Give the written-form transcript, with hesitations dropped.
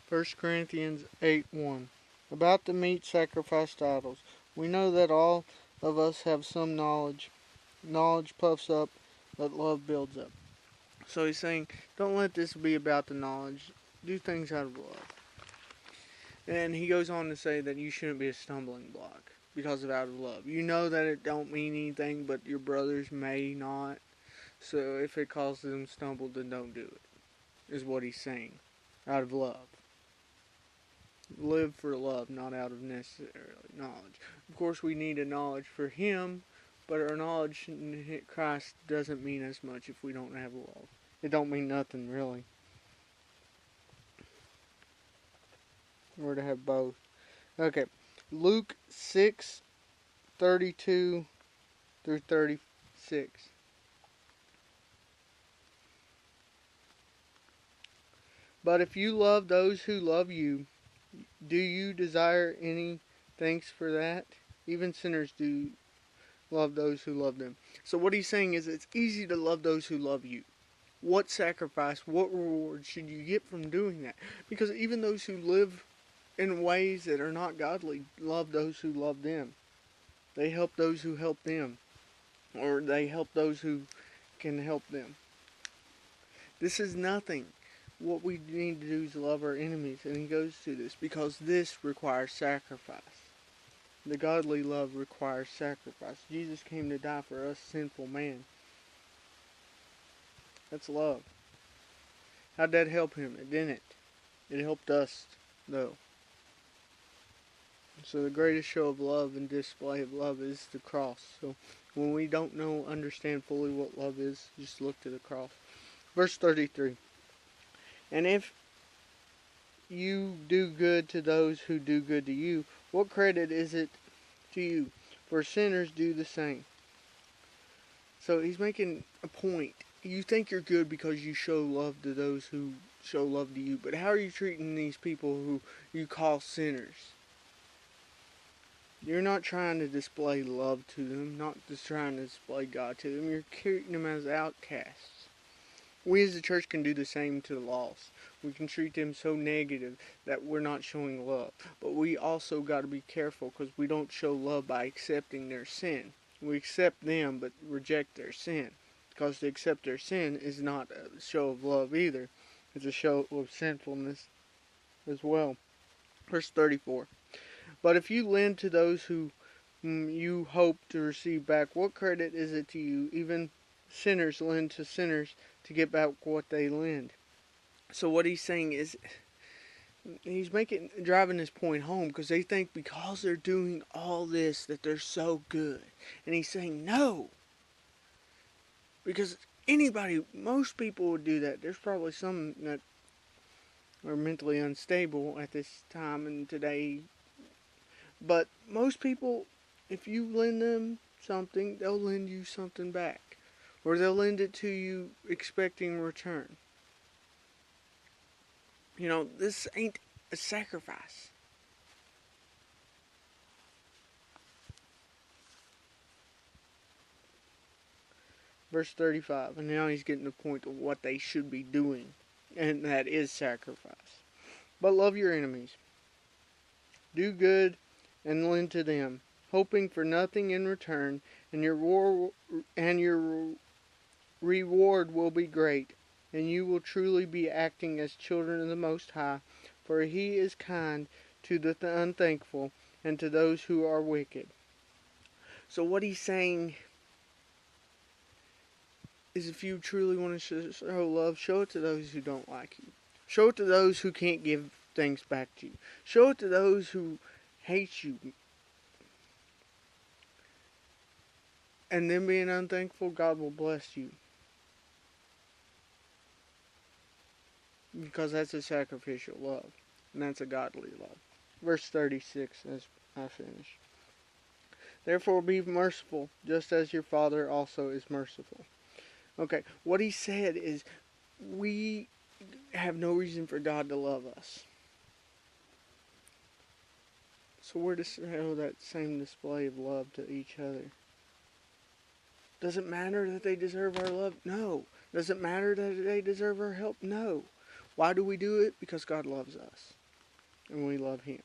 1 Corinthians 8:1. About the meat sacrificed to idols. We know that all of us have some knowledge. Knowledge puffs up, but love builds up. So he's saying, don't let this be about the knowledge. Do things out of love. And he goes on to say that you shouldn't be a stumbling block because of out of love. You know that it don't mean anything, but your brothers may not. So if it causes them stumble, then don't do it, is what he's saying. Out of love. Live for love, not out of necessarily knowledge. Of course, we need a knowledge for him, but our knowledge in Christ doesn't mean as much if we don't have love. It don't mean nothing, really. We're to have both. Okay, Luke 6:32 through 36. But if you love those who love you, do you desire any thanks for that? Even sinners do love those who love them. So what he's saying is it's easy to love those who love you. What sacrifice, what reward should you get from doing that? Because even those who live in ways that are not godly love those who love them. They help those who help them. Or they help those who can help them. This is nothing. What we need to do is love our enemies. And he goes to this because this requires sacrifice. The godly love requires sacrifice. Jesus came to die for us sinful man. That's love. How'd that help him? It didn't. It helped us, though. So the greatest show of love and display of love is the cross. So when we don't understand fully what love is, just look to the cross. Verse 33. And if you do good to those who do good to you, what credit is it to you? For sinners do the same. So he's making a point. You think you're good because you show love to those who show love to you. But how are you treating these people who you call sinners? You're not trying to display love to them, not just trying to display God to them. You're treating them as outcasts. We as a church can do the same to the lost. We can treat them so negative that we're not showing love. But we also got to be careful because we don't show love by accepting their sin. We accept them but reject their sin. Because to accept their sin is not a show of love either. It's a show of sinfulness as well. Verse 34. But if you lend to those who you hope to receive back, what credit is it to you? Even sinners lend to sinners to get back what they lend. So what he's saying is, he's driving this point home because they think because they're doing all this that they're so good. And he's saying no. Because most people would do that. There's probably some that are mentally unstable at this time and today. But most people, if you lend them something, they'll lend you something back. Or they'll lend it to you expecting return. You know, this ain't a sacrifice. Verse 35, and now he's getting to the point of what they should be doing, and that is sacrifice. But love your enemies. Do good and lend to them, hoping for nothing in return, and your reward will be great, and you will truly be acting as children of the Most High, for He is kind to the unthankful and to those who are wicked. So what he's saying is if you truly want to show love, show it to those who don't like you. Show it to those who can't give things back to you. Show it to those who hate you. And then being unthankful, God will bless you. Because that's a sacrificial love. And that's a godly love. Verse 36 as I finish. Therefore be merciful, just as your Father also is merciful. Okay, what he said is we have no reason for God to love us. So we're to show that same display of love to each other. Does it matter that they deserve our love? No. Does it matter that they deserve our help? No. Why do we do it? Because God loves us, and we love Him.